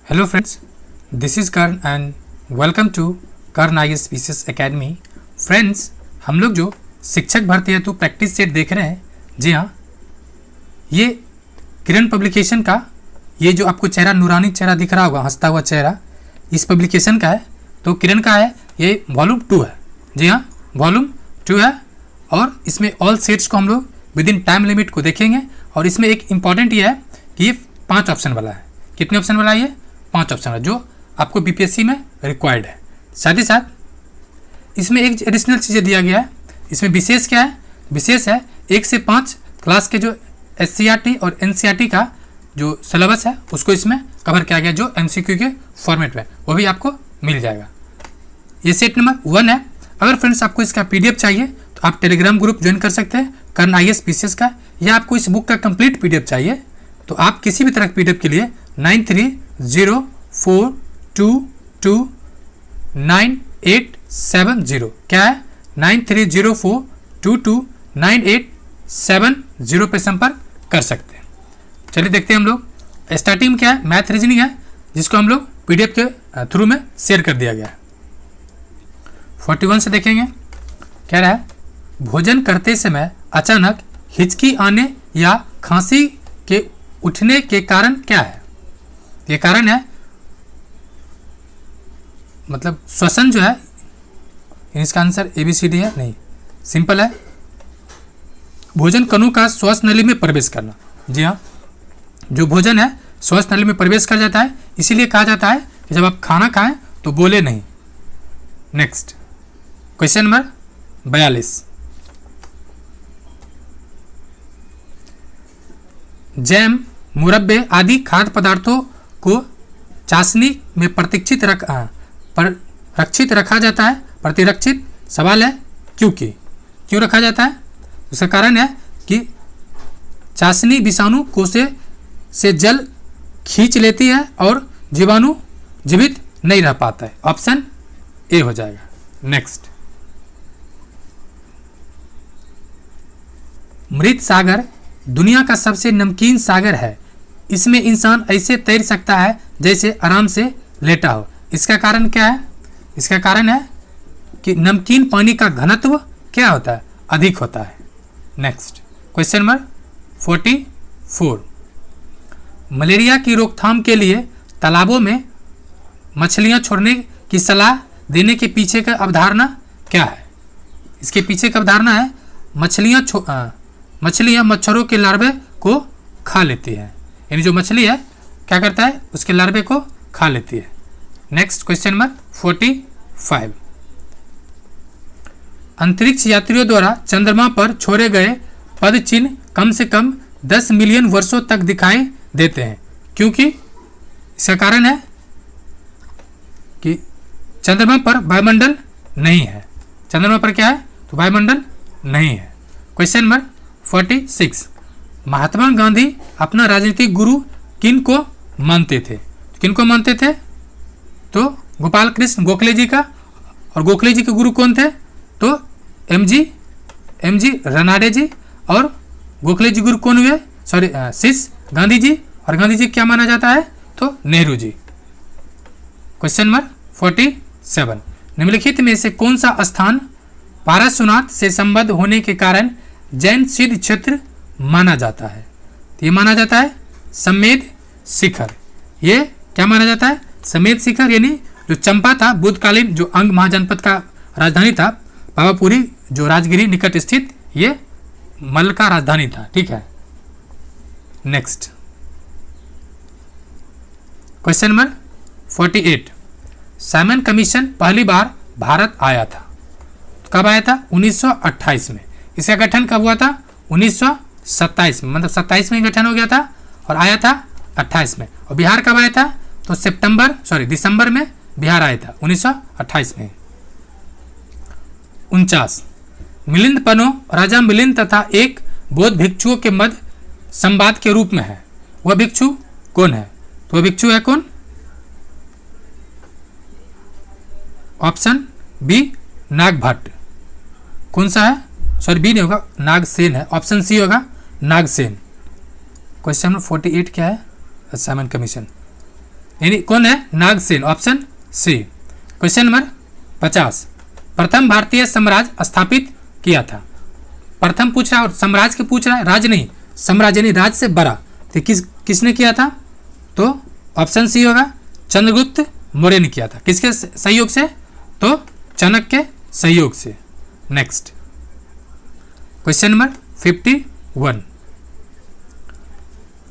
Hello friends, this is Karn and welcome to Karn IAS PCS academy. Friends, हम लोग जो शिक्षक भर्ती हेतु प्रैक्टिस सेट देख रहे हैं, जी हाँ, ये किरण पब्लिकेशन का ये जो आपको चेहरा नूरानी चेहरा दिख रहा होगा, हंसता हुआ चेहरा, इस पब्लिकेशन का है। तो किरण का है, ये वॉल्यूम 2 है। जी हाँ, वॉल्यूम 2 है और इसमें ऑल सेट्स को हम लोग विद इन टाइम लिमिट को देखेंगे। और इसमें एक इम्पॉर्टेंट ये है कि ये 5 ऑप्शन वाला है। कितने ऑप्शन वाला है ये? 5 ऑप्शन है, जो आपको BPSC में रिक्वायर्ड है। साथ ही साथ इसमें एक एडिशनल चीज़ें दिया गया है। इसमें विशेष क्या है? विशेष है 1 से 5 क्लास के जो SCRT और NCRT का जो सिलेबस है उसको इसमें कवर किया गया, जो MCQ के फॉर्मेट में, वो भी आपको मिल जाएगा। ये सेट नंबर 1 है। अगर फ्रेंड्स आपको इसका PDF चाहिए तो आप टेलीग्राम ग्रुप ज्वाइन कर सकते हैं कर्ण IAS PCS का, या आपको इस बुक का कंप्लीट PDF चाहिए तो आप किसी भी तरह के PDF के लिए 9304229870, क्या है? 9304229870 पे संपर्क कर सकते हैं। चलिए देखते हैं हम लोग। स्टार्टिंग में क्या है? मैथ रीजनिंग है, जिसको हम लोग PDF के थ्रू में शेयर कर दिया गया है। 41 से देखेंगे, कह रहा है भोजन करते समय अचानक हिचकी आने या खांसी के उठने के कारण क्या है? ये कारण है मतलब श्वसन जो है, इसका आंसर ABCD है, नहीं, सिंपल है। भोजन कणों का श्वास नली में प्रवेश करना। जी हाँ, जो भोजन है श्वास नली में प्रवेश कर जाता है, इसीलिए कहा जाता है कि जब आप खाना खाएं तो बोले नहीं। Next question number 42। जैम, मुरब्बे आदि खाद्य पदार्थों को चाशनी में प्रतिरक्षित रखा जाता है। प्रतिरक्षित सवाल है क्यों रखा जाता है? उसका कारण है कि चाशनी विषाणु कोशे से जल खींच लेती है और जीवाणु जीवित नहीं रह पाता है। ऑप्शन A हो जाएगा। नेक्स्ट, मृत सागर दुनिया का सबसे नमकीन सागर है। इसमें इंसान ऐसे तैर सकता है जैसे आराम से लेटा हो। इसका कारण क्या है? इसका कारण है कि नमकीन पानी का घनत्व क्या होता है? अधिक होता है। Next question number 44। मलेरिया की रोकथाम के लिए तालाबों में मछलियां छोड़ने की सलाह देने के पीछे का अवधारणा क्या है? इसके पीछे का अवधारणा है मछलियां मच्छरों के लार्वे को खा लेती है। यानी जो मछली है क्या करता है? उसके लार्वे को खा लेती है। Next question number 45। अंतरिक्ष यात्रियों द्वारा चंद्रमा पर छोड़े गए पद चिन्ह कम से कम 10 मिलियन वर्षों तक दिखाई देते हैं, क्योंकि इसका कारण है कि चंद्रमा पर वायुमंडल नहीं है। चंद्रमा पर क्या है? तो वायुमंडल नहीं है। Question number 46। महात्मा गांधी अपना राजनीतिक गुरु किन को मानते थे? किन को मानते थे? तो गोपाल कृष्ण गोखले जी का। और गोखले जी के गुरु कौन थे? तो MG रनाडे जी। और गोखले जी गुरु कौन हुए? शिष्य गांधी जी। और गांधी जी क्या माना जाता है? तो नेहरू जी। Question number 47। निम्नलिखित में से कौन सा स्थान पारसनाथ से संबद्ध होने के कारण जैन सिद्ध क्षेत्र माना जाता है? तो ये माना जाता है समेध शिखर। ये क्या माना जाता है? समेध शिखर, यानी जो चंपा था बुद्धकालीन जो अंग महाजनपद का राजधानी था, पावापुरी जो राजगिरी निकट स्थित, ये मल्ल का राजधानी था। ठीक है। Next question number 48। Simon commission पहली बार भारत आया था। कब आया था? 1928 में। इसका गठन कब हुआ था? 1927 में, मतलब 27 में गठन हो गया था और आया था 28 में। और बिहार कब आया था? तो दिसंबर में बिहार आया था 1928 में। 49। मिलिंद पनो राजा मिलिंद तथा एक बौद्ध भिक्षुओं के मध्य संवाद के रूप में है। वह भिक्षु कौन है? तो वह भिक्षु है कौन? Option B Nagabhata. कौन सा है? B नहीं होगा, नागसेन है। ऑप्शन C होगा नागसेन। क्वेश्चन नंबर 48 क्या है? Simon commission. यानी कौन है? Nagasena, option C. Question number 50, प्रथम भारतीय साम्राज्य स्थापित किया था। प्रथम पूछ रहा है और साम्राज्य के पूछ रहा है, राज नहीं, साम्राज्य यानी राज से बड़ा। तो किसने किया था? तो ऑप्शन सी होगा, चंद्रगुप्त मौर्य ने किया था। किसके सहयोग से? तो चाणक्य के सहयोग से। Next question number 51,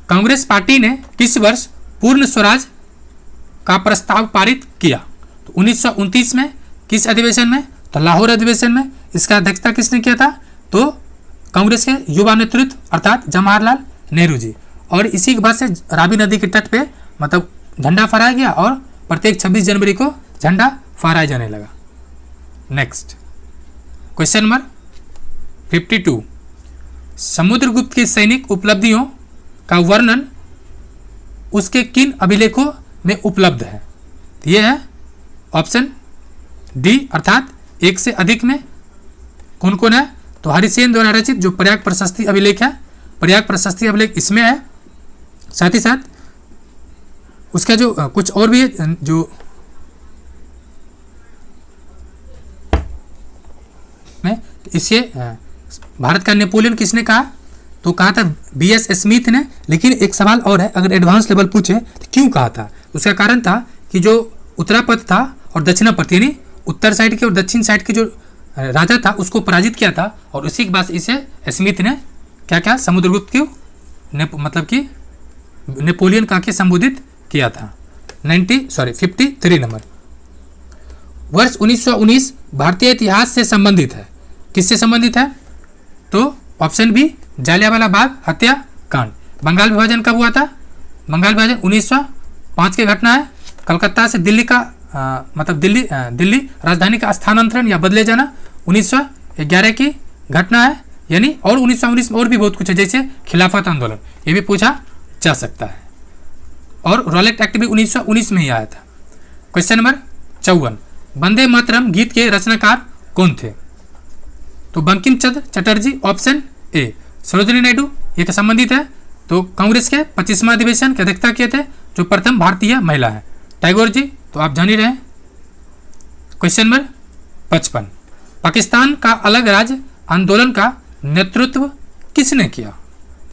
Congress party ने किस वर्ष पूर्ण स्वराज का प्रस्ताव पारित किया? तो 1929 में। किस अधिवेशन में? तो लाहौर अधिवेशन में। इसका अध्यक्षता किसने किया था? तो कांग्रेस के युवा नेतृत्व अर्थात जवाहरलाल नेहरू जी। और इसी के बाद से रावी नदी के तट पे मतलब झंडा फहराया गया और प्रत्येक 26 जनवरी को झंडा फहराया जाने लगा। नेक्स्ट क्वेश्चन नंबर 52, समुद्रगुप्त की सैनिक उपलब्धियों का वर्णन उसके किन अभिलेखों में उपलब्ध है? यह है ऑप्शन डी अर्थात एक से अधिक में। कौन कौन है? तो हरिसेन द्वारा रचित जो प्रयाग प्रशस्ति अभिलेख है, प्रयाग प्रशस्ति अभिलेख इसमें है। साथ ही साथ उसका जो कुछ और भी है, जो में इसे भारत का नेपोलियन किसने कहा? तो कहा था बीएस स्मिथ ने। लेकिन एक सवाल और है, अगर एडवांस लेवल पूछे तो क्यों कहा था? उसका कारण था कि जो उत्तरापथ था और दक्षिणापथ यानी उत्तर साइड के और दक्षिण साइड के जो राजा था उसको पराजित किया था। और उसी के बाद इसे स्मिथ ने क्या क्या समुद्रगुप्त को मतलब कि नेपोलियन कहा के संबोधित किया था। 53 नंबर, वर्ष 1919 भारतीय इतिहास से संबंधित है। किससे संबंधित है? तो ऑप्शन बी, जालियांवाला बाग हत्याकांड। बंगाल विभाजन कब हुआ था? बंगाल विभाजन 1905 की घटना है। कलकत्ता से दिल्ली का मतलब दिल्ली राजधानी का स्थानांतरण या बदले जाना 1911 की घटना है। यानी और 1919 में और भी बहुत कुछ है, जैसे खिलाफत आंदोलन, ये भी पूछा जा सकता है। और रॉलेट एक्ट भी 1919 में ही आया था। क्वेश्चन नंबर 54, वंदे मातरम गीत के रचनाकार कौन थे? तो बंकिम चंद्र चटर्जी, ऑप्शन ए। सरोजिनी नायडू ये संबंधित है, तो कांग्रेस के 25वां अधिवेशन की अध्यक्षता किए थे, जो प्रथम भारतीय महिला है। टैगोर जी तो आप जान ही रहे हैं। क्वेश्चन नंबर 55, पाकिस्तान का अलग राज्य आंदोलन का नेतृत्व किसने किया?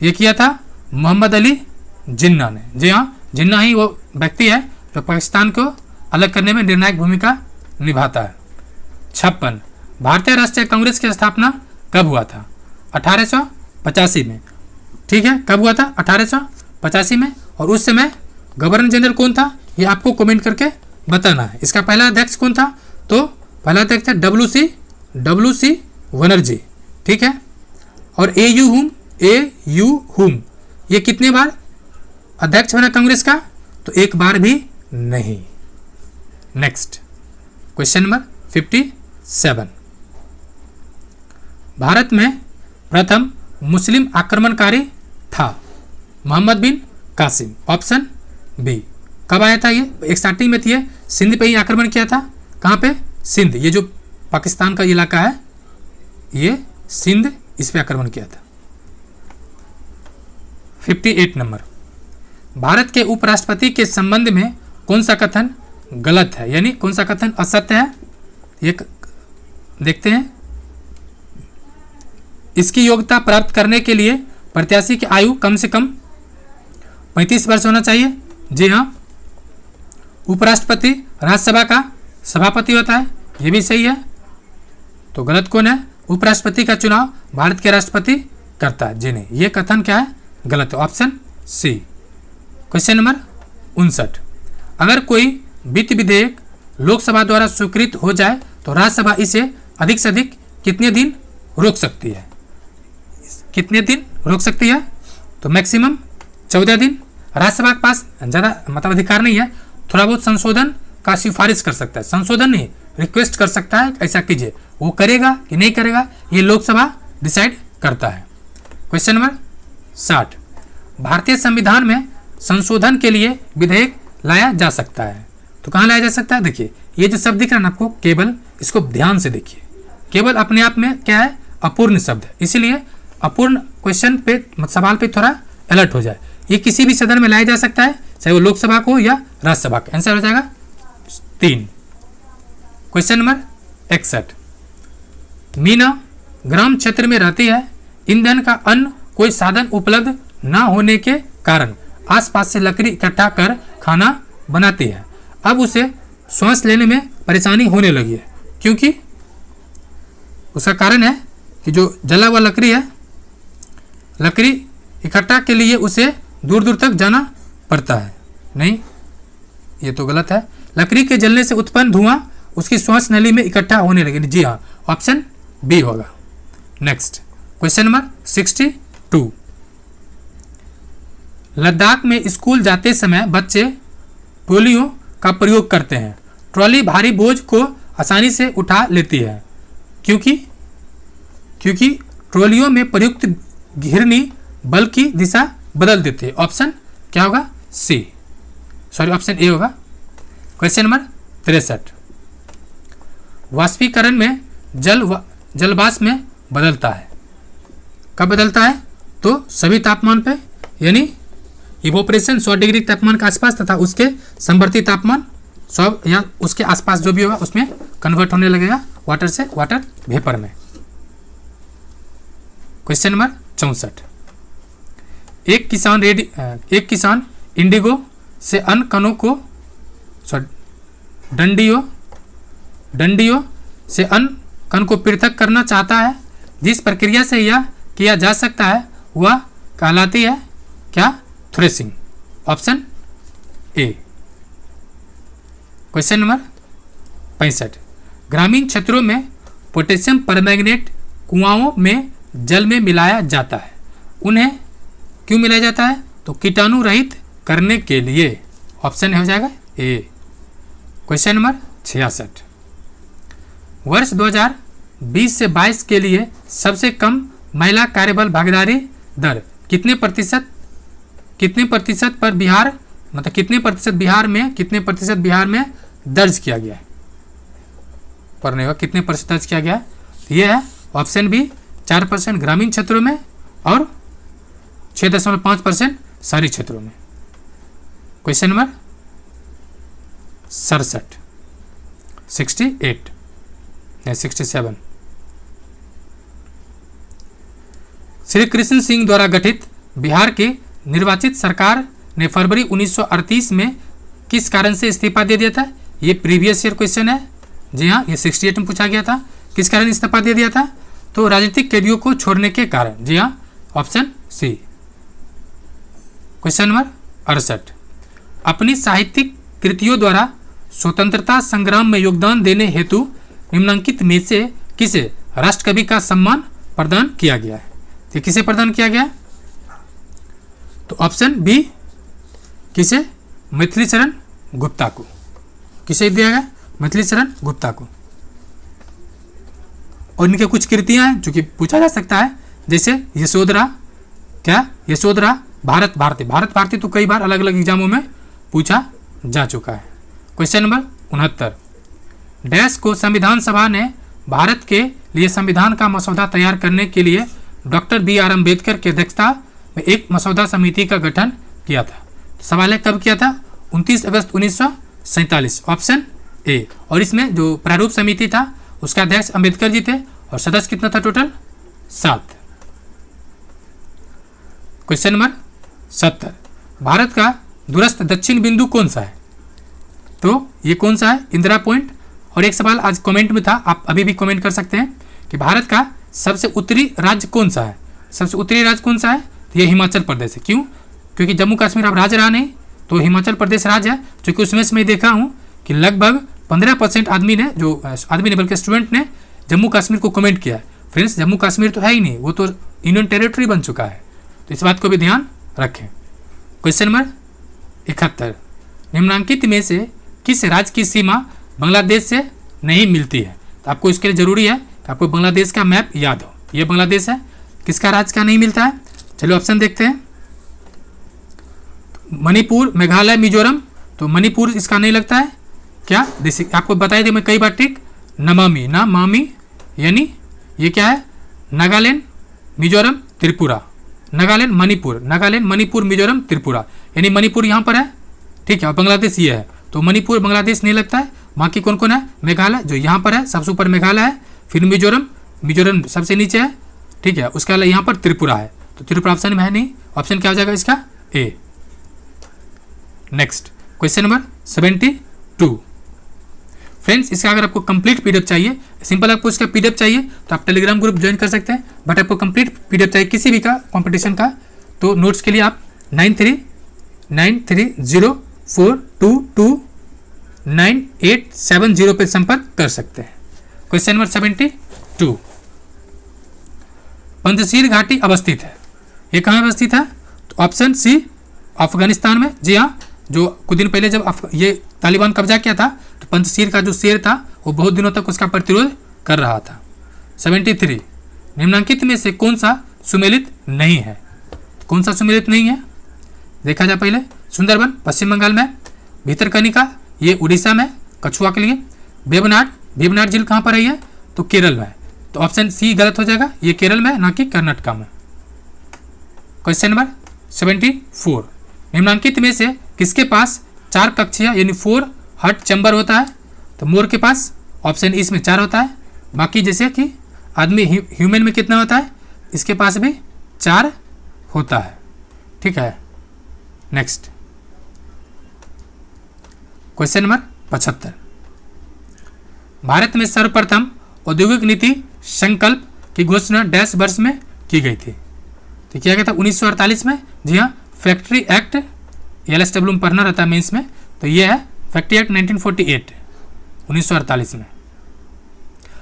ये किया था मोहम्मद अली जिन्ना ने। जी हाँ, जिन्ना ही वो व्यक्ति है जो पाकिस्तान को अलग करने में निर्णायक भूमिका निभाता है। 56, भारतीय राष्ट्रीय कांग्रेस की स्थापना कब हुआ था? 1885 में। ठीक है, कब हुआ था? 1885 में। और उस समय गवर्नर जनरल कौन था? ये आपको कमेंट करके बताना है। इसका पहला अध्यक्ष कौन था? तो पहला अध्यक्ष था डब्ल्यू सी बनर्जी। ठीक है, और ए यू हुम ये कितने बार अध्यक्ष बना कांग्रेस का? तो एक बार भी नहीं। नेक्स्ट क्वेश्चन नंबर 57, भारत में प्रथम मुस्लिम आक्रमणकारी था मोहम्मद बिन कासिम, ऑप्शन बी। कब आया था ये? एक स्टार्टिंग में थी, सिंध पे ही आक्रमण किया था। कहाँ पे? सिंध, ये जो पाकिस्तान का इलाका है, ये सिंध, इस पे आक्रमण किया था। 58 नंबर, भारत के उपराष्ट्रपति के संबंध में कौन सा कथन गलत है, यानी कौन सा कथन असत्य है? ये देखते हैं। इसकी योग्यता प्राप्त करने के लिए प्रत्याशी की आयु कम से कम 35 वर्ष होना चाहिए। जी हाँ, उपराष्ट्रपति राज्यसभा का सभापति होता है, ये भी सही है। तो गलत कौन है? उपराष्ट्रपति का चुनाव भारत के राष्ट्रपति करता है। जी नहीं, ये कथन क्या है? गलत है, ऑप्शन सी। क्वेश्चन नंबर 59, अगर कोई वित्त विधेयक लोकसभा द्वारा स्वीकृत हो जाए तो राज्यसभा इसे अधिक से अधिक कितने दिन रोक सकती है? कितने दिन रोक सकती है? तो मैक्सिमम 14 दिन। राज्यसभा के पास ज़्यादा मतलब अधिकार नहीं है, थोड़ा बहुत संशोधन का सिफारिश कर सकता है, संशोधन नहीं, रिक्वेस्ट कर सकता है ऐसा कीजिए। वो करेगा कि नहीं करेगा ये लोकसभा डिसाइड करता है। क्वेश्चन नंबर 60, भारतीय संविधान में संशोधन के लिए विधेयक लाया जा सकता है, तो कहाँ लाया जा सकता है? देखिए ये जो शब्द दिख रहा है ना आपको, केवल, इसको ध्यान से देखिए। केवल अपने आप में क्या है? अपूर्ण शब्द है, इसीलिए अपूर्ण क्वेश्चन पे सवाल पे थोड़ा अलर्ट हो जाए। ये किसी भी सदन में लाया जा सकता है, चाहे वो लोकसभा को या राज्यसभा का। आंसर हो जाएगा 3। Question number 61। मीना ग्राम क्षेत्र में रहती है। ईंधन का अन्य कोई साधन उपलब्ध न होने के कारण आसपास से लकड़ी इकट्ठा कर खाना बनाती है। अब उसे श्वास लेने में परेशानी होने लगी है, क्योंकि उसका कारण है कि जो जला हुआ लकड़ी है, लकड़ी इकट्ठा के लिए उसे दूर दूर तक जाना पड़ता है। नहीं, ये तो गलत है। लकड़ी के जलने से उत्पन्न धुआं उसकी श्वास नली में इकट्ठा होने लगे। जी हाँ, ऑप्शन बी होगा। Next question number 62। लद्दाख में स्कूल जाते समय बच्चे ट्रॉलियों का प्रयोग करते हैं। ट्रॉली भारी बोझ को आसानी से उठा लेती है, क्योंकि ट्रॉलियों में प्रयुक्त घिरनी बल की दिशा बदल देती है। ऑप्शन क्या होगा? सी, सॉरी ऑप्शन ए होगा। Question number 63। वाष्पीकरण में जलवाष्प में बदलता है। कब बदलता है? तो सभी तापमान पे, यानी इवोपरेशन 100 डिग्री तापमान के आसपास तथा उसके समवर्ती तापमान 100 या उसके आसपास जो भी होगा उसमें कन्वर्ट होने लगेगा वाटर से वाटर वेपर में। Question number 64। एक किसान इंडिगो से अन्य कणों को डंडियों से अन्य कण को पृथक करना चाहता है। जिस प्रक्रिया से यह किया जा सकता है वह कहलाती है क्या? Threshing. Option A. Question number 65। ग्रामीण क्षेत्रों में पोटेशियम परमैंगनेट कुआओं में जल में मिलाया जाता है। उन्हें क्यों मिलाया जाता है? तो कीटाणु रहित करने के लिए। ऑप्शन हो जाएगा ए। Question number 66। वर्ष 2020 से 22 के लिए सबसे कम महिला कार्यबल भागीदारी दर कितने प्रतिशत पर बिहार, मतलब कितने प्रतिशत बिहार में दर्ज किया गया है? पढ़ने का कितने प्रतिशत दर्ज किया गया है? तो ये है ऑप्शन बी 4% ग्रामीण क्षेत्रों में और 6.5% शहरी क्षेत्रों में। Question number 67 67। श्री कृष्ण सिंह द्वारा गठित बिहार की निर्वाचित सरकार ने फरवरी 1938 में किस कारण से इस्तीफा दे दिया था? ये प्रीवियस ईयर क्वेश्चन है। जी हाँ, ये 68 में पूछा गया था। किस कारण इस्तीफा दे दिया था? तो राजनीतिक कैदियों को छोड़ने के कारण। जी हाँ, ऑप्शन सी। Question number 68। अपनी साहित्यिक कृतियों द्वारा स्वतंत्रता संग्राम में योगदान देने हेतु निम्नलिखित में से किसे राष्ट्रकवि का सम्मान प्रदान किया गया है? तो किसे प्रदान किया गया? तो ऑप्शन बी, किसे? मैथिलीशरण गुप्ता को। किसे दिया गया? मैथिलीशरण गुप्ता को। और इनके कुछ कृतियां हैं जो कि पूछा जा सकता है, जैसे यशोधरा। क्या? यशोधरा, भारत भारती तो कई बार अलग अलग एग्जामों में पूछा जा चुका है। Question number 69। डैश को संविधान सभा ने भारत के लिए संविधान का मसौदा तैयार करने के लिए डॉक्टर BR अम्बेडकर की अध्यक्षता में एक मसौदा समिति का गठन किया था। तो सवाल है कब किया था? 29 अगस्त 1947। Option A. और इसमें जो प्रारूप समिति था उसका अध्यक्ष अम्बेडकर जी थे और सदस्य कितना था टोटल? 7। Question number 70। भारत का दूरस्थ दक्षिण बिंदु कौन सा है? तो ये कौन सा है? इंदिरा पॉइंट। और एक सवाल आज कमेंट में था, आप अभी भी कमेंट कर सकते हैं कि भारत का सबसे उत्तरी राज्य कौन सा है? सबसे उत्तरी राज्य कौन सा है? तो ये हिमाचल प्रदेश है। क्यों? क्योंकि जम्मू कश्मीर अब राज्य रहा नहीं, तो हिमाचल प्रदेश राज्य है। क्योंकि उसमें से मैं देखा हूँ कि लगभग 15% आदमी ने बल्कि स्टूडेंट ने जम्मू कश्मीर को कमेंट किया है। फ्रेंड्स, जम्मू कश्मीर तो है ही नहीं, वो तो यूनियन टेरिटरी बन चुका है। तो इस बात को भी ध्यान रखें। Question number 71। निम्नलिखित में से किस राज्य की सीमा बांग्लादेश से नहीं मिलती है? तो आपको इसके लिए जरूरी है कि आपको बांग्लादेश का मैप याद हो। ये बांग्लादेश है। किसका राज्य का नहीं मिलता है? चलिए ऑप्शन देखते हैं। मणिपुर, मेघालय, मिजोरम। तो मणिपुर इसका नहीं लगता है। क्या? जैसे आपको बताया था मैं कई बार ट्रिक, नमामि यानी ये क्या है? नागालैंड, मिजोरम, त्रिपुरा। नागालैंड, मणिपुर, नागालैंड, मणिपुर, मिजोरम, त्रिपुरा, यानी मणिपुर यहाँ पर है, ठीक है, और बांग्लादेश ये है, तो मणिपुर बांग्लादेश नहीं लगता है। बाकी कौन कौन है? मेघालय जो यहाँ पर है, सबसे ऊपर मेघालय है, फिर मिजोरम, मिजोरम सबसे नीचे है, ठीक है, उसके अलावा यहाँ पर त्रिपुरा है, तो त्रिपुरा ऑप्शन में है नहीं, ऑप्शन क्या हो जाएगा इसका? A. Next question number 72। Friends, इसका अगर आपको कंप्लीट पीडीएफ चाहिए, सिंपल आपको इसका पीडीएफ चाहिए तो आप टेलीग्राम ग्रुप ज्वाइन कर सकते हैं, बट आपको कंप्लीट पीडीएफ चाहिए किसी भी का कंपटीशन का, तो नोट्स के लिए आप 939304229870 पे संपर्क कर सकते हैं। Question number 72। पंजशीर घाटी अवस्थित है, ये कहाँ अवस्थित है? तो ऑप्शन सी अफगानिस्तान में। जी हाँ, जो कुछ दिन पहले जब ये तालिबान कब्जा किया था तो पंजशीर का जो शेर था वो बहुत दिनों तक उसका प्रतिरोध कर रहा था। 73। निम्नलिखित में से कौन सा सुमेलित नहीं है? कौन सा सुमेलित नहीं है देखा जाए पहले। सुंदरबन पश्चिम बंगाल में, भीतरकनिका ये उड़ीसा में कछुआ के लिए, वेबनाड झील कहाँ पर है? ये तो केरल में, तो ऑप्शन सी गलत हो जाएगा, ये केरल में ना कि कर्नाटका में। Question number 74। निम्नलिखित में से किसके पास 4 कक्षीय यानी 4 हर्ट चैम्बर होता है? तो मोर के पास ऑप्शन इसमें 4 होता है, बाकी जैसे कि आदमी ह्यूमन में कितना होता है, इसके पास भी 4 होता है, ठीक है। Next question number 75। भारत में सर्वप्रथम औद्योगिक नीति संकल्प की घोषणा डैश वर्ष में की गई थी? तो किया गया था 1948 में। जी हाँ, फैक्ट्री एक्ट, LSW में पढ़ना रहता है मेंस में, तो ये है फैक्ट्री एक्ट 1948, 1948 में।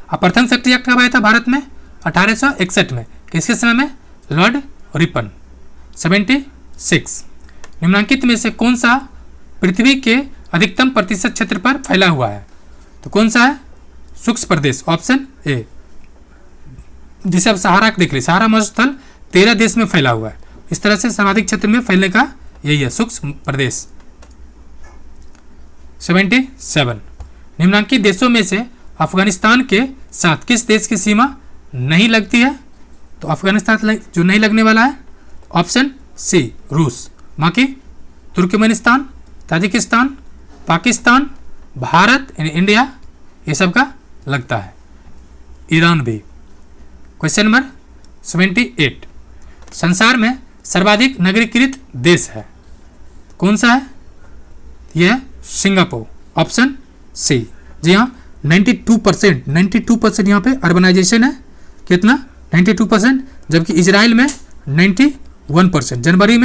अब प्रथम फैक्ट्री एक्ट कब आया था भारत में? 1861 में। किसके समय में? Lord Ripon. 76। निम्नलिखित में से कौन सा पृथ्वी के अधिकतम प्रतिशत क्षेत्र पर फैला हुआ है? तो कौन सा है? शुष्क प्रदेश, ऑप्शन ए। जिसे अब सहारा देख ली, सहारा मरुस्थल 13 देश में फैला हुआ है, इस तरह से सर्वाधिक क्षेत्र में फैलने का यही है, शुष्क प्रदेश। 77। निम्नलिखित देशों में से अफगानिस्तान के साथ किस देश की सीमा नहीं लगती है? तो अफगानिस्तान जो नहीं लगने वाला है, ऑप्शन सी रूस, बाकी तुर्कमेनिस्तान, ताजिकिस्तान, पाकिस्तान, भारत यानी इंडिया, ये सब का लगता है, ईरान भी। Question number 78। संसार में सर्वाधिक नगरीकृत देश है, कौन सा है? यह है सिंगापुर, ऑप्शन सी। जी हाँ, 92% यहाँ पे अर्बनाइजेशन है, कितना? 92%, जबकि इजराइल में 91%, जर्मनी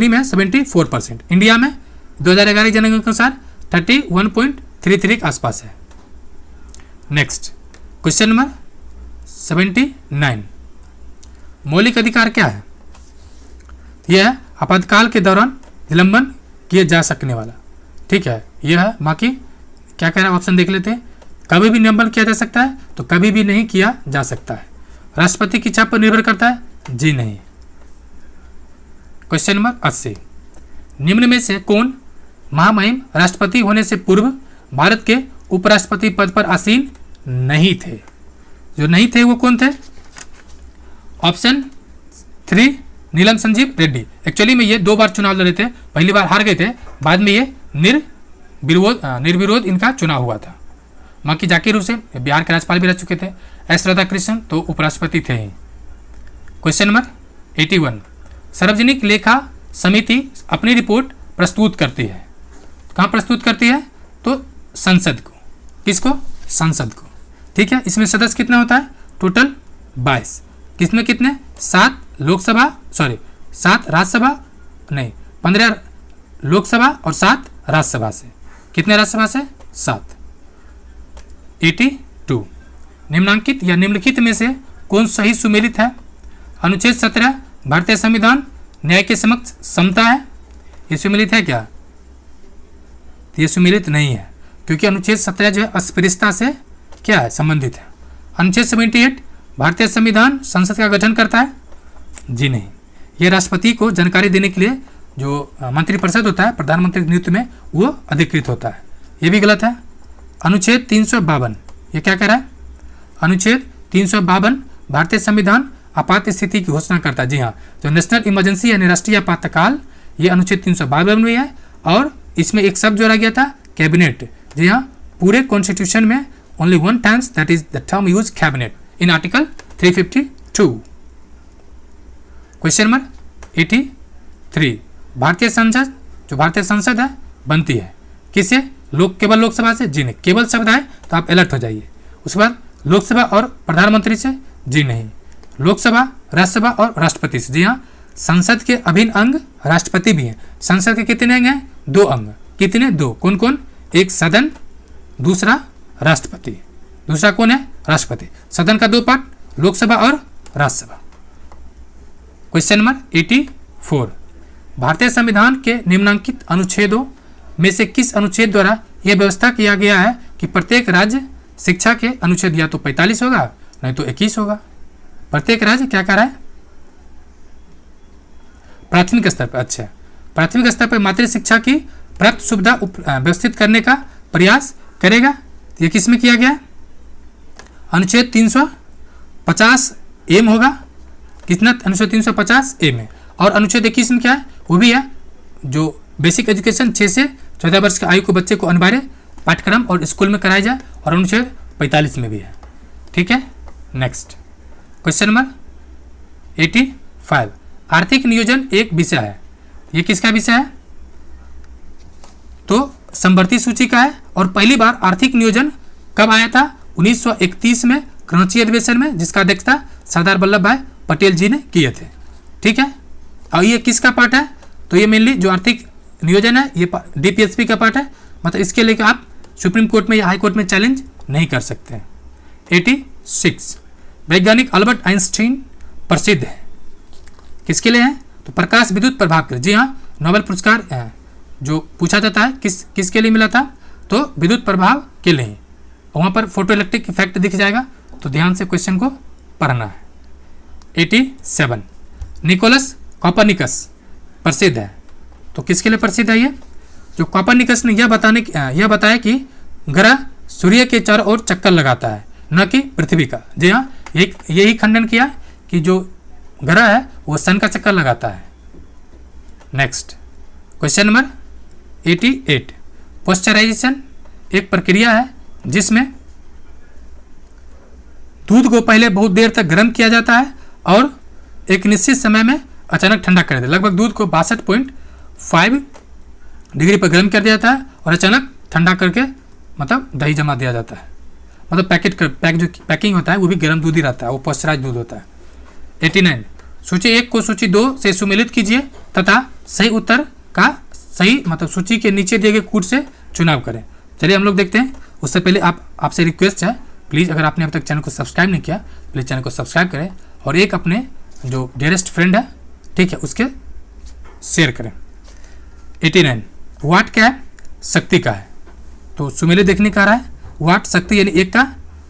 में 74%, इंडिया में 2011 जनगणना के अनुसार 31.33 के आसपास है। Next question number 79। मौलिक अधिकार क्या है? यह है आपातकाल के दौरान निलंबन किए जा सकने वाला, ठीक है, यह है। बाकी क्या कह रहा है ऑप्शन देख लेते हैं। कभी भी निलंबन किया जा सकता है, तो कभी भी नहीं किया जा सकता है। राष्ट्रपति की इच्छा पर निर्भर करता है? जी नहीं। Question number 80। निम्न में से कौन महामहिम राष्ट्रपति होने से पूर्व भारत के उपराष्ट्रपति पद पर आसीन नहीं थे? जो नहीं थे वो कौन थे? ऑप्शन 3 नीलम संजीव रेड्डी। एक्चुअली में ये 2 बार चुनाव लड़े थे, पहली बार हार गए थे, बाद में ये निर्विरोध इनका चुनाव हुआ था। बाकी जाकिर हुसैन बिहार के राज्यपाल भी रह चुके थे। एस राधाकृष्णन तो उपराष्ट्रपति थे ही। Question number 81। सार्वजनिक लेखा समिति अपनी रिपोर्ट प्रस्तुत करती है, कहाँ प्रस्तुत करती है? तो संसद को। किसको? संसद को, ठीक है। इसमें सदस्य कितना होता है? टोटल 22। किसमें कितने? 7 राज्यसभा, नहीं 15 लोकसभा और 7 राज्यसभा से। कितने राज्यसभा से? 7। 82। निम्नांकित या निम्नलिखित में से कौन सही सुमेलित है? अनुच्छेद 17 भारतीय संविधान न्याय के समक्ष समता है, ये सुमेलित है क्या? ये सुमेलित नहीं है, क्योंकि अनुच्छेद 17 जो है अस्पृश्यता से क्या है? संबंधित है। अनुच्छेद 78 भारतीय संविधान संसद का गठन करता है? जी नहीं, ये राष्ट्रपति को जानकारी देने के लिए जो मंत्रिपरिषद होता है प्रधानमंत्री के नेतृत्व में, वो अधिकृत होता है, ये भी गलत है। अनुच्छेद 352 ये क्या कह रहा है? अनुच्छेद 352 भारतीय संविधान आपात स्थिति की घोषणा करता है। जी हाँ, जो नेशनल इमरजेंसी यानी राष्ट्रीय आपातकाल, ये अनुच्छेद 352 में है, और इसमें एक शब्द जोड़ा गया था कैबिनेट। जी हाँ, पूरे कॉन्स्टिट्यूशन में only one times that is the term use cabinet in article 352। Question number 83, भारतीय संसद, जो भारतीय संसद है बनती है किससे? केवल लोकसभा से? जी नहीं। केवल शब्द आए तो आप अलर्ट हो जाइए। उसके बाद लोकसभा और प्रधानमंत्री से? जी नहीं। लोकसभा, राज्यसभा और राष्ट्रपति से? जी हाँ, संसद के अभिन्न अंग राष्ट्रपति भी हैं। संसद के कितने अंग हैं? 2 अंग। कितने? 2। कौन कौन? एक सदन, दूसरा राष्ट्रपति। दूसरा कौन है? राष्ट्रपति। सदन का 2 पार्ट, लोकसभा और राज्यसभा। क्वेश्चन नंबर 84, भारतीय संविधान के निम्नलिखित अनुच्छेदों में से किस अनुच्छेद द्वारा यह व्यवस्था किया गया है कि प्रत्येक राज्य शिक्षा के अनुच्छेद या तो 45 होगा नहीं तो 21 होगा। प्रत्येक राज्य क्या कर रहा है? प्राथमिक स्तर पर। अच्छा, प्राथमिक स्तर पर मातृ शिक्षा की प्राप्त सुविधा व्यवस्थित करने का प्रयास करेगा। ये किस में किया गया? अनुच्छेद 350 ए में होगा। कितना? अनुच्छेद 350 ए में। और अनुच्छेद 21 में क्या है? वो भी है जो बेसिक एजुकेशन 6 से 14 वर्ष की आयु को बच्चे को अनिवार्य पाठ्यक्रम और स्कूल में कराया जाए, और अनुच्छेद 45 में भी है। ठीक है, नेक्स्ट क्वेश्चन नंबर 85, आर्थिक नियोजन एक विषय है। ये किसका विषय है? तो समवर्ती सूची का है। और पहली बार आर्थिक नियोजन कब आया था? 1931 में कराची अधिवेशन में, जिसका अध्यक्षता सरदार वल्लभ भाई पटेल जी ने किए थे। ठीक है, और ये किसका पार्ट है? तो ये मेनली जो आर्थिक नियोजन है ये डीपीएसपी का पार्ट है। मतलब इसके लिए आप सुप्रीम कोर्ट में या हाई कोर्ट में चैलेंज नहीं कर सकते। 86, वैज्ञानिक अल्बर्ट आइंस्टीन प्रसिद्ध है। किसके लिए है? तो प्रकाश विद्युत प्रभाव के लिए। जी हाँ, नोबेल पुरस्कार जो पूछा जाता है किसके लिए मिला था? तो विद्युत प्रभाव के लिए। वहाँ पर फोटो इलेक्ट्रिक इफेक्ट दिख जाएगा, तो ध्यान से क्वेश्चन को पढ़ना है। 87, निकोलस कोपर्निकस प्रसिद्ध है। तो किसके लिए प्रसिद्ध है? ये जो कोपर्निकस ने यह बताया कि ग्रह सूर्य के चारों ओर चक्कर लगाता है, न कि पृथ्वी का। जी हाँ, यही खंडन किया कि जो ग्रह है वो सन का चक्कर लगाता है। नेक्स्ट क्वेश्चन नंबर 88, पॉस्चराइजेशन एक प्रक्रिया है जिसमें दूध को पहले बहुत देर तक गर्म किया जाता है और एक निश्चित समय में अचानक ठंडा कर दिया। लगभग दूध को 62.5 डिग्री पर गर्म कर दिया जाता है और अचानक ठंडा करके मतलब दही जमा दिया जाता है। मतलब जो पैकिंग होता है वो भी गर्म दूध ही रहता है, वो पॉस्चराइज दूध होता है। 89, सूची 1 को सूची 2 से सुमेलित कीजिए तथा सही उत्तर का सही मतलब सूची के नीचे दिए गए कूट से चुनाव करें। चलिए हम लोग देखते हैं। उससे पहले आपसे रिक्वेस्ट है, प्लीज़ अगर आपने अब तक चैनल को सब्सक्राइब नहीं किया प्लीज़ चैनल को सब्सक्राइब करें और एक अपने जो डियरेस्ट फ्रेंड है, ठीक है, उसके शेयर करें। 89, वाट क्या है? शक्ति का है। तो सुमेलित देखने का रहा है वाट शक्ति यानी 1 का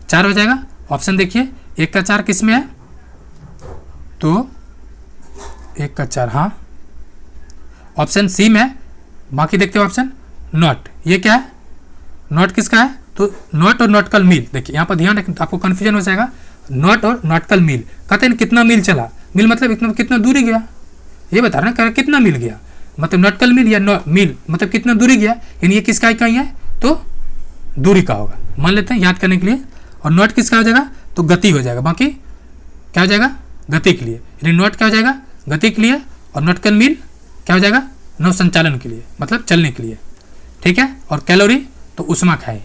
4 हो जाएगा। ऑप्शन देखिए 1 का 4 किस में है? तो 1 का 4 हाँ ऑप्शन सी में है। बाकी देखते हो ऑप्शन नॉट। ये क्या है? नॉट किसका है? तो नॉट और नॉटकल मील। देखिए यहाँ पर ध्यान रखें, आपको कन्फ्यूजन हो जाएगा। नॉट और नॉटकल मील कहते हैं कितना मील चला। मील मतलब इतना कितना दूरी गया, ये बता रहे हैं कितना मील गया। मतलब नॉटकल मील या मील मतलब कितना दूरी गया, यानी ये किसका इकाई है? तो दूरी का होगा, मान लेते हैं याद करने के लिए। और नॉट किसका हो जाएगा? तो गति हो जाएगा। बाकी क्या हो जाएगा? गति के लिए। यानी नॉट क्या हो जाएगा? गति के लिए। और नॉटकल मील क्या हो जाएगा? नौ संचालन के लिए, मतलब चलने के लिए। ठीक है। और कैलोरी तो उष्मा खाए,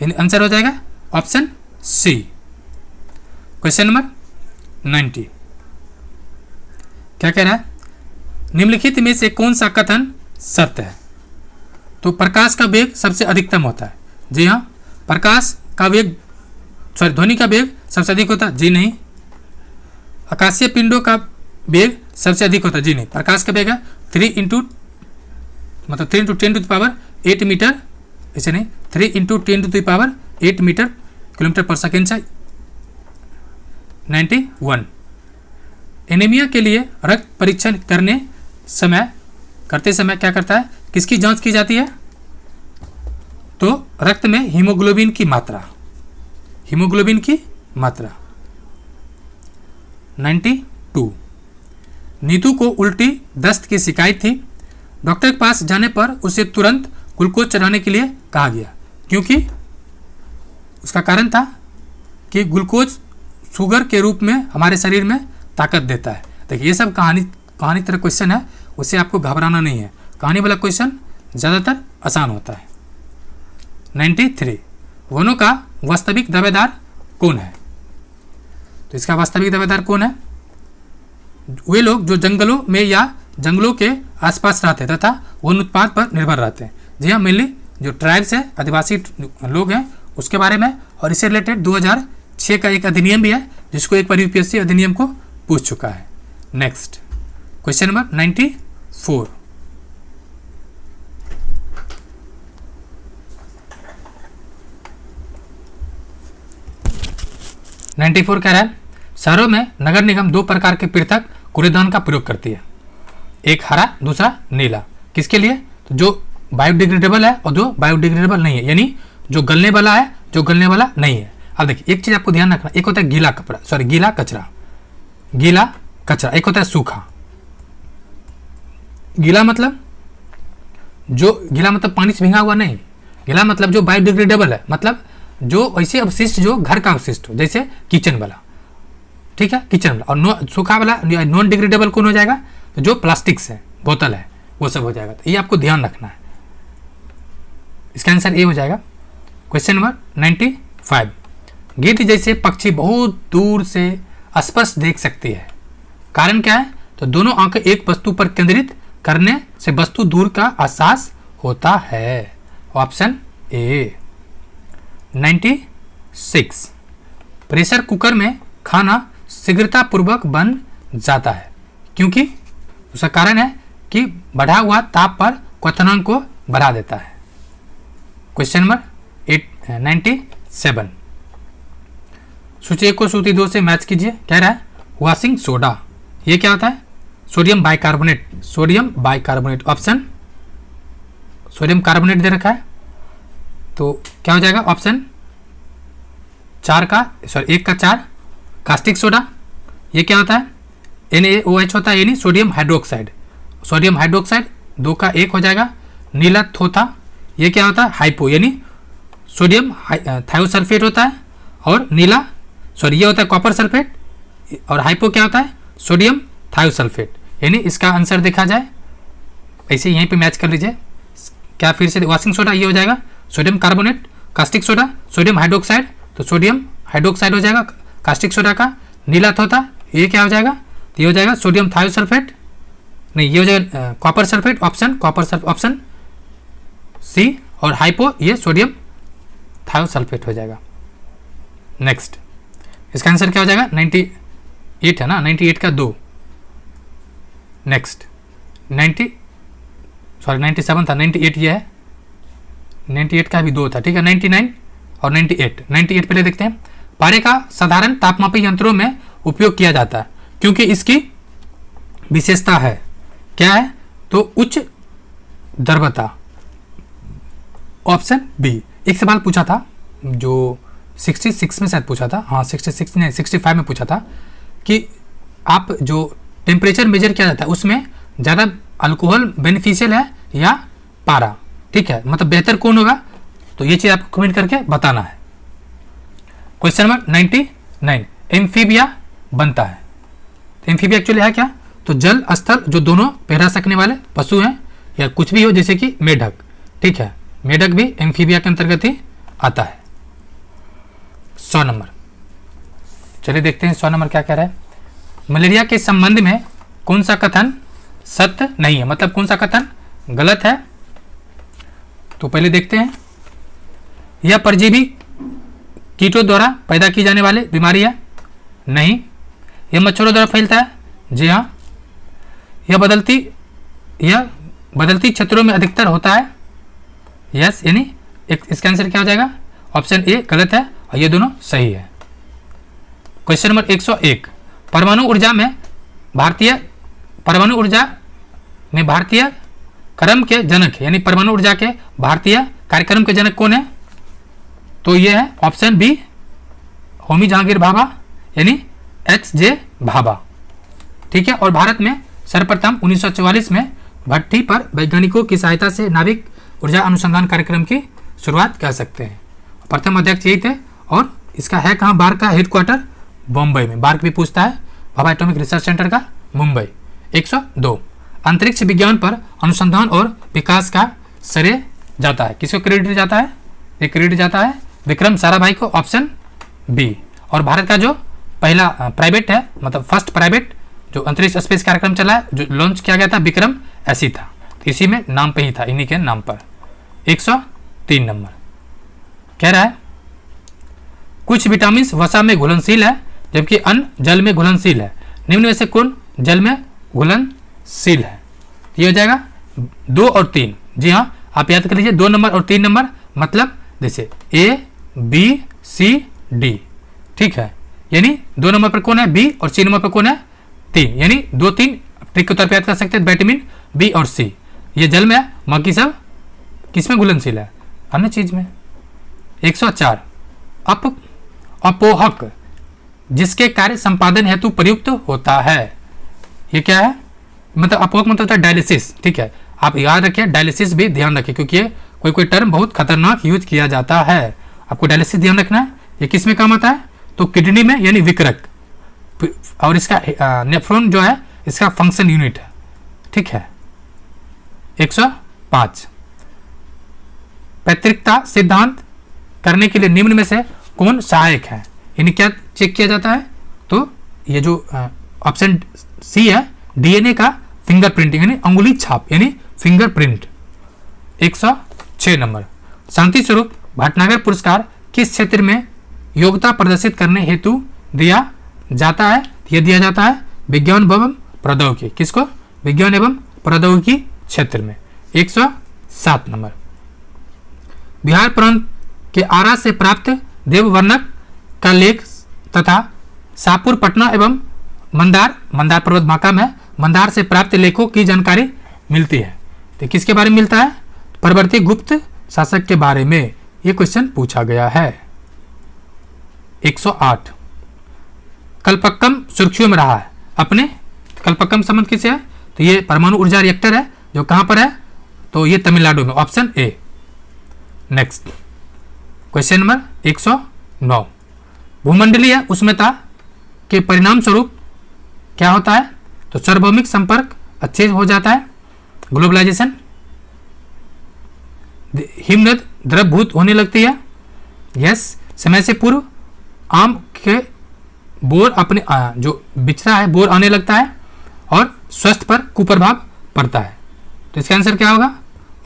यानी आंसर हो जाएगा ऑप्शन सी। क्वेश्चन नंबर 90 क्या कह रहा है? निम्नलिखित में से कौन सा कथन सत्य है? तो प्रकाश का वेग सबसे अधिकतम होता है। जी हाँ। प्रकाश का वेग ध्वनि का वेग सबसे अधिक होता है। जी नहीं। आकाशीय पिंडों का वेग सबसे अधिक होता है। जी नहीं। प्रकाश का वेग है 3 × 10⁸ मीटर, ऐसे नहीं 3 × 10⁸ मीटर किलोमीटर पर सेकेंड से 91। एनीमिया के लिए रक्त परीक्षण करते समय क्या करता है? किसकी जांच की जाती है? तो रक्त में हीमोग्लोबिन की मात्रा। 92। नीतू को उल्टी दस्त की शिकायत थी। डॉक्टर के पास जाने पर उसे तुरंत ग्लूकोज चढ़ाने के लिए कहा गया, क्योंकि उसका कारण था कि ग्लूकोज शुगर के रूप में हमारे शरीर में ताकत देता है। देखिए ये सब कहानी तरह क्वेश्चन है, उससे आपको घबराना नहीं है। कहानी वाला क्वेश्चन ज़्यादातर आसान होता है। 93। वनों का वास्तविक दावेदार कौन है? तो इसका वास्तविक दावेदार कौन है? वे लोग जो जंगलों में या जंगलों के आसपास रहते हैं तथा वन उत्पाद पर निर्भर रहते हैं। जी हाँ, मेनली जो ट्राइब्स है, आदिवासी लोग हैं, उसके बारे में। और इससे रिलेटेड 2006 का एक अधिनियम भी है, जिसको एक बार यूपीएससी अधिनियम को पूछ चुका है। Next question number 94। कह रहा है शहरों में नगर निगम 2 प्रकार के पृथक कूड़ेदान का प्रयोग करती है, एक हरा, दूसरा नीला। किसके लिए? तो जो बायोडिग्रेडेबल है और जो बायोडिग्रेडेबल नहीं है, यानी जो गलने वाला है, जो गलने वाला नहीं है। अब देखिए एक चीज आपको ध्यान रखना, एक होता है गीला कपड़ा, सॉरी गीला कचरा, एक होता है सूखा। गीला मतलब पानी से भींगा हुआ नहीं, गीला मतलब जो बायोडिग्रेडेबल है, मतलब जो ऐसे अवशिष्ट जो घर का अवशिष्ट हो, जैसे किचन वाला, ठीक है, किचन वाला। और सूखा वाला नॉन डिग्रेडेबल कौन हो जाएगा? तो जो प्लास्टिक्स है, बोतल है, वो सब हो जाएगा। तो ये आपको ध्यान रखना है। इसका आंसर ए हो जाएगा। Question number 95। गिद्ध जैसे पक्षी बहुत दूर से स्पष्ट देख सकती है, कारण क्या है? तो दोनों आंखें एक वस्तु पर केंद्रित करने से वस्तु दूर का एहसास होता है। Option A. 96। प्रेशर कुकर में खाना शीघ्रतापूर्वक बन जाता है, क्योंकि उसका कारण है कि बढ़ा हुआ ताप पर क्वथनांक को बढ़ा देता है। Question number 97। सूची 1 को सूची 2 से मैच कीजिए। कह रहा है वॉशिंग सोडा, ये क्या होता है? Sodium bicarbonate. Option sodium carbonate दे रखा है, तो क्या हो जाएगा? ऑप्शन 1 का 4। कास्टिक सोडा, ये क्या होता है? NaOH होता है, यानी सोडियम हाइड्रोक्साइड। 2 का 1 हो जाएगा। नीला थोथा, ये क्या होता है? हाइपो, यानी सोडियम थायोसल्फेट होता है। और ये होता है कॉपर सल्फेट। और हाइपो क्या होता है? Sodium thiosulphate. यानी इसका आंसर देखा जाए ऐसे यहीं पे मैच कर लीजिए। क्या फिर से वॉशिंग सोडा ये हो जाएगा sodium carbonate, caustic soda sodium hydroxide, तो सोडियम हाइड्रोक्साइड हो जाएगा कास्टिक सोडा का। नीला थोथा ये क्या हो जाएगा? तो ये हो जाएगा सोडियम थायोसल्फेट, नहीं ये हो जाएगा कॉपर सल्फेट। Option C. और हाइपो ये सोडियम थायोसल्फेट हो जाएगा। नेक्स्ट इसका आंसर क्या हो जाएगा? 98 है ना, 98 का 2। नेक्स्ट 97 था, 98 ये है, 98 का भी 2 था, ठीक है। 99 और 98 पहले देखते हैं। पारे का साधारण तापमापी यंत्रों में उपयोग किया जाता है क्योंकि इसकी विशेषता है, क्या है? तो उच्च द्रव्यता। Option B. एक सवाल पूछा था जो 66 में शायद पूछा था, हाँ 66 नहीं 65 में पूछा था कि आप जो टेम्परेचर मेजर किया जाता है उसमें ज़्यादा अल्कोहल बेनिफिशियल है या पारा, ठीक है, मतलब बेहतर कौन होगा? तो ये चीज़ आपको कमेंट करके बताना है। Question number 99। एम्फीबिया बनता है, तो एम्फीबिया एक्चुअली है क्या? तो जल स्थल जो दोनों पे रह सकने वाले पशु हैं या कुछ भी हो, जैसे कि मेढक, ठीक है, मेढक भी एम्फीबिया के अंतर्गत ही आता है। 100 नंबर, चलिए देखते हैं 100 नंबर क्या कह रहा है। मलेरिया के संबंध में कौन सा कथन सत्य नहीं है, मतलब कौन सा कथन गलत है? तो पहले देखते हैं। यह परजीवी कीटों द्वारा पैदा की जाने वाली बीमारी है, नहीं। यह मच्छरों द्वारा फैलता है, जी हाँ। यह बदलती क्षेत्रों में अधिकतर होता है, यस, यानी इसका आंसर क्या हो जाएगा? ऑप्शन ए गलत है और ये दोनों सही है। Question number 101। परमाणु ऊर्जा में भारतीय क्रम के जनक, यानी परमाणु ऊर्जा के भारतीय कार्यक्रम के जनक कौन है? तो ये है ऑप्शन बी होमी जहांगीर भाभा, यानी HJ भाभा। ठीक है, और भारत में सर्वप्रथम 1944 में भट्टी पर वैज्ञानिकों की सहायता से नाभिक ऊर्जा अनुसंधान कार्यक्रम की शुरुआत कर सकते हैं। प्रथम अध्यक्ष यही थे, और इसका है कहाँ, बार्क का हेडक्वार्टर बम्बई में। बार्क भी पूछता है, भाभा एटॉमिक रिसर्च सेंटर का मुंबई। 102 अंतरिक्ष विज्ञान पर अनुसंधान और विकास का श्रेय जाता है, किसको क्रेडिट जाता है, ये क्रेडिट जाता है विक्रम साराभाई को, ऑप्शन बी। और भारत का जो पहला प्राइवेट है, मतलब फर्स्ट प्राइवेट जो अंतरिक्ष स्पेस कार्यक्रम चला है, जो लॉन्च किया गया था, विक्रम ऐसी था, तो इसी में नाम पे ही था, इन्हीं के नाम पर। 103 नंबर कह रहा है कुछ विटामिन वसा में घुलनशील है जबकि अन्य जल में घुलनशील है, निम्न में से कौन जल में घुलनशील है? ये हो जाएगा 2 और 3। जी हाँ, आप याद कर लीजिए 2 नंबर और 3 नंबर, मतलब जैसे A B C D। ठीक है, यानी 2 नंबर पर कौन है, B, और C नंबर पर कौन है, 3, यानी 2 3 ट्रिक के तौर पर याद कर सकते हैं, विटामिन B और C। ये जल में है, बाकी सब किस में घुलनशील है, अन्य चीज में। 104 अपोहक जिसके कार्य संपादन हेतु प्रयुक्त होता है, ये क्या है, मतलब अपोहक मतलब होता है डायलिसिस। ठीक है, आप याद रखिए, डायलिसिस भी ध्यान रखिए, क्योंकि ये कोई टर्म बहुत खतरनाक यूज किया जाता है, आपको डायलिसिस ध्यान रखना है। ये किस में काम आता है, तो किडनी में, यानी विकृत, और इसका नेफ्रॉन जो है इसका फंक्शन यूनिट है। ठीक है, 105 पैतृकता सिद्धांत करने के लिए निम्न में से कौन सहायक है, यानी क्या चेक किया जाता है, तो ये जो ऑप्शन सी है, डीएनए का फिंगरप्रिंटिंग, यानी अंगुली छाप, यानी फिंगरप्रिंट। 106 नंबर शांति स्वरूप भटनागर पुरस्कार किस क्षेत्र में योग्यता प्रदर्शित करने हेतु दिया जाता है? यह दिया जाता है विज्ञान एवं प्रौद्योगिकी, किसको, विज्ञान एवं प्रौद्योगिकी क्षेत्र में। 107 नंबर बिहार प्रांत के आरा से प्राप्त देववर्णक का लेख तथा शाहपुर पटना एवं मंदार पर्वत माका में मंदार से प्राप्त लेखों की जानकारी मिलती है। तो किसके बारे में मिलता है? परवर्ती गुप्त शासक के बारे में ये क्वेश्चन पूछा गया है। 108 कल्पक्कम सुर्खियों में रहा है अपने, कल्पक्कम संबंध किसे है? तो ये परमाणु ऊर्जा रिएक्टर है जो कहां पर है, तो ये तमिलनाडु में, option A. Next question number 109 भूमंडलीय उष्णता के परिणाम स्वरूप क्या होता है? तो सार्वभौमिक संपर्क अच्छे हो जाता है, ग्लोबलाइजेशन, हिमनद द्रवभूत होने लगती है, यस, समय से पूर्व आम के बोर अपने जो बिछड़ा है बोर आने लगता है, और स्वास्थ्य पर कुप्रभाव पड़ता है। तो इसका आंसर क्या होगा?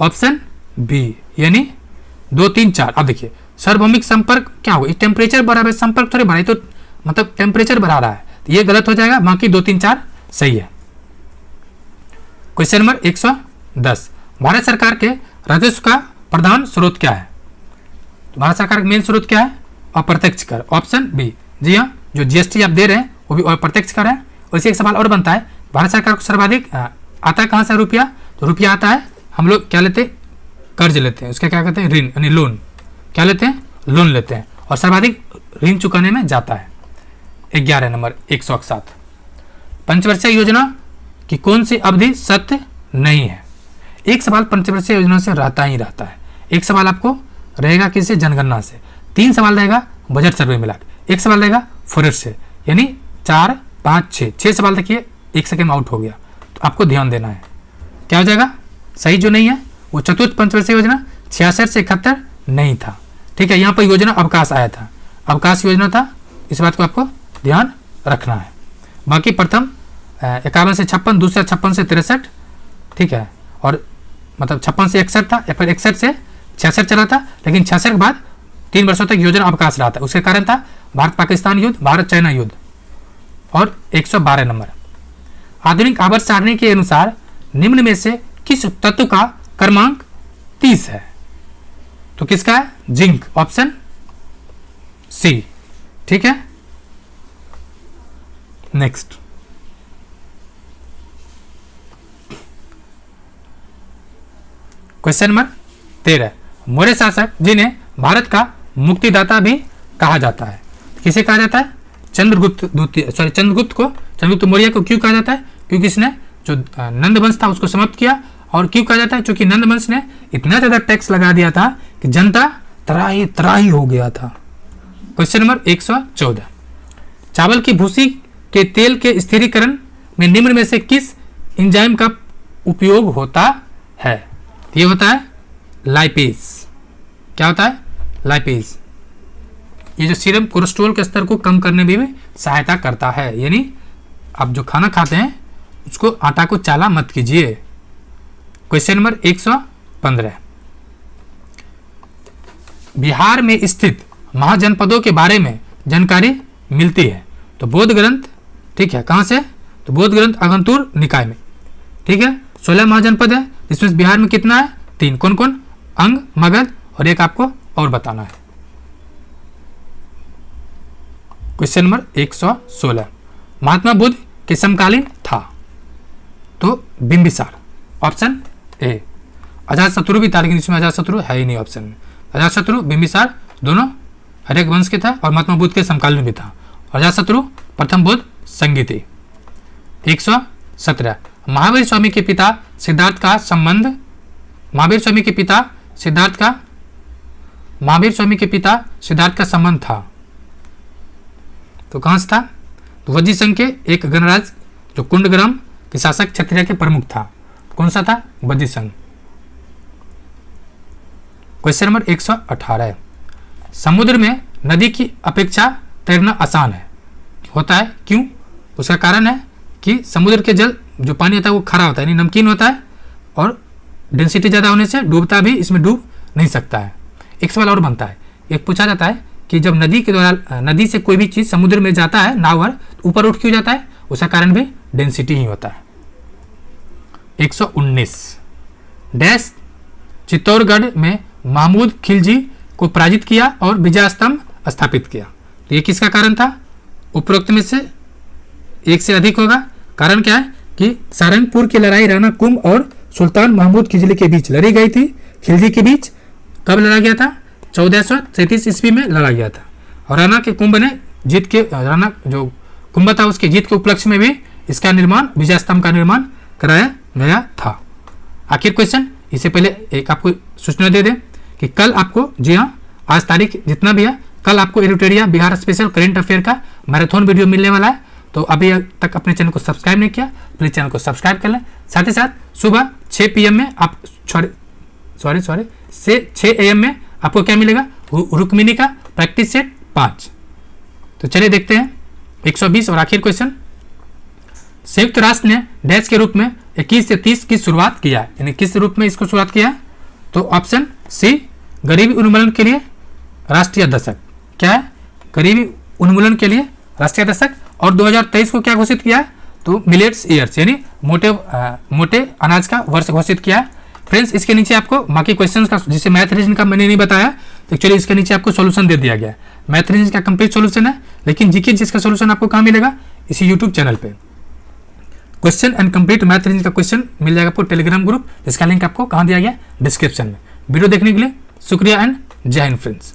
ऑप्शन बी, यानी 2 3 4। अब देखिए सार्वभौमिक संपर्क क्या होगा, टेम्परेचर बढ़ा है, संपर्क थोड़े बढ़ा, तो मतलब टेम्परेचर बढ़ा रहा है, तो ये गलत हो जाएगा, बाकी 2 3 4 सही है। क्वेश्चन नंबर 110 भारत सरकार के राजस्व का प्रधान स्रोत क्या है? तो भारत सरकार का मेन स्रोत क्या है? अप्रत्यक्ष कर, ऑप्शन बी। जी हाँ, जो जीएसटी आप दे रहे हैं वो भी अप्रत्यक्ष कर है। वैसे एक सवाल और बनता है, भारत सरकार को सर्वाधिक आता है कहाँ से रुपया? तो रुपया आता है, हम लोग क्या लेते हैं, कर्ज लेते हैं, उसका क्या कहते हैं, ऋण, यानी लोन, क्या लेते हैं, लोन लेते हैं, और सर्वाधिक ऋण चुकाने में जाता है। 11 नंबर 107 पंचवर्षीय योजना की कौन सी अवधि सत्य नहीं है? एक सवाल पंचवर्षीय योजना से रहता ही रहता है, एक सवाल आपको रहेगा किससे, जनगणना से, 3 सवाल रहेगा बजट सर्वे मिला, एक सवाल रहेगा फॉरेस्ट से, यानी 4 5 6 सवाल देखिए, 1 सेकेंड आउट हो गया, तो आपको ध्यान देना है। क्या हो जाएगा सही? जो नहीं है वो चतुर्थ पंचवर्षीय योजना 66 से 71 नहीं था। ठीक है, यहाँ पर योजना अवकाश आया था, अवकाश योजना था, इस बात को आपको ध्यान रखना है। बाकी प्रथम 51 से 56, दूसरा 56 से 63, ठीक है, और मतलब 56 से 61 था, या फिर 61 से 66 चला था, लेकिन 66 के बाद 3 वर्षों तक योजना अवकाश रहा था। उसके कारण था भारत पाकिस्तान युद्ध, भारत चाइना युद्ध। और 112 नंबर आधुनिक आवर्त सारणी के अनुसार निम्न में से किस तत्व का क्रमांक 30 है? तो किसका है? Zinc, option C. ठीक है, नेक्स्ट क्वेश्चन नंबर 13 मौर्य शासक जिन्हें भारत का मुक्तिदाता भी कहा जाता है, किसे कहा जाता है? चंद्रगुप्त को चंद्रगुप्त मौर्य को क्यों कहा जाता है? क्योंकि इसने जो नंद वंश था उसको समाप्त किया। और क्यों कहा जाता है? क्योंकि नंद वंश ने इतना ज्यादा टैक्स लगा दिया था कि जनता त्राही त्राही हो गया था। क्वेश्चन नंबर 114, चावल की भूसी के तेल के स्थिरीकरण में निम्न में से किस एंजाइम का उपयोग होता है? ये होता है लाइपेज। क्या होता है? लाइपेज। ये जो सीरम कोलेस्ट्रॉल के स्तर को कम करने में भी सहायता करता है। यानी आप जो खाना खाते हैं उसको आटा को चाला मत कीजिए। क्वेश्चन नंबर 115, बिहार में स्थित महाजनपदों के बारे में जानकारी मिलती है। तो बोध ग्रंथ, ठीक है, कहाँ से? तो बोध ग्रंथ अगंतुर निकाय में, ठीक है। 16 महाजनपद है, इसमें बिहार में कितना है? 3। कौन कौन? अंग, मगध और एक आपको और बताना है। क्वेश्चन नंबर 116, महात्मा बुद्ध के समकालीन था? तो बिंबिसार, ऑप्शन ए। अजातशत्रु भी था, लेकिन इसमें अजातशत्रु है ही नहीं ऑप्शन में। अजातशत्रु, बिंबिसार दोनों हरेक वंश के था और महात्मा बुद्ध के समकालीन भी था। अजातशत्रु प्रथम बौद्ध संगी थी। 117, महावीर स्वामी के पिता सिद्धार्थ का संबंध, महावीर स्वामी के पिता सिद्धार्थ का संबंध था। तो कहां से था? तो वज्जी संघ के एक गणराज जो कुंडग्राम के शासक क्षत्रिय के प्रमुख था। कौन सा था? वज्जी संघ। क्वेश्चन नंबर 118, समुद्र में नदी की अपेक्षा तैरना आसान है, होता है क्यों? उसका कारण है कि समुद्र के जल जो पानी होता है वो खारा होता है, यानी नमकीन होता है और डेंसिटी ज़्यादा होने से डूबता भी इसमें डूब नहीं सकता है। एक सवाल और बनता है, एक पूछा जाता है कि जब नदी के द्वारा नदी से कोई भी चीज़ समुद्र में जाता है नाव तो ऊपर उठ क्यों जाता है? उसका कारण भी डेंसिटी ही होता है। 119, डैश चित्तौड़गढ़ में महमूद खिलजी को पराजित किया और विजय स्तंभ स्थापित किया। तो ये किसका कारण था? उपरोक्त में से एक से अधिक होगा। कारण क्या है कि सारंगपुर की लड़ाई राणा कुंभ और सुल्तान महमूद खिलजी के बीच लड़ी गई थी। खिलजी के बीच कब लड़ा गया था? 1433 ईस्वी में लड़ा गया था। और राणा के कुंभ ने जीत के, राणा जो कुंभ था उसके जीत के उपलक्ष्य में भी इसका निर्माण, विजय स्तंभ का निर्माण कराया गया था। आखिर क्वेश्चन, इससे पहले एक आपको सूचना दे दें कि कल आपको, जी हाँ, आज तारीख जितना भी है, कल आपको एडिटोरिया बिहार स्पेशल करेंट अफेयर का मैराथन वीडियो मिलने वाला है। तो अभी तक अपने चैनल को सब्सक्राइब नहीं किया, प्लीज चैनल को सब्सक्राइब कर लें। साथ ही साथ सुबह 6 PM में आप से 6 AM में आपको क्या मिलेगा? रुक्मिणी का प्रैक्टिस सेट 5। तो चलिए देखते हैं 120 और आखिर क्वेश्चन, संयुक्त राष्ट्र ने डैश के रूप में 21 से 30 की शुरुआत किया है, यानी किस रूप में इसको शुरुआत किया है? तो ऑप्शन सी, गरीबी उन्मूलन के लिए राष्ट्रीय दशक। क्या है? गरीबी उन्मूलन के लिए राष्ट्रीय दशक। और 2023 को क्या घोषित किया है? तो मिलेट्स ईयर्स, यानी मोटे अनाज का वर्ष घोषित किया है। फ्रेंड्स, इसके नीचे आपको बाकी क्वेश्चंस का, जिसे मैथ रीजन का मैंने नहीं बताया, तो एक्चुअली इसके नीचे आपको सॉल्यूशन दे दिया गया है। मैथ रीजन का कंप्लीट सॉल्यूशन है, लेकिन जीके जिसका सॉल्यूशन आपको कहाँ मिलेगा? इसी यूट्यूब चैनल पे। Question and complete math reason का क्वेश्चन मिल जाएगा आपको टेलीग्राम ग्रुप, जिसका लिंक आपको कहाँ दिया गया? डिस्क्रिप्शन में। वीडियो देखने के लिए शुक्रिया एंड जय हिंद फ्रेंड्स।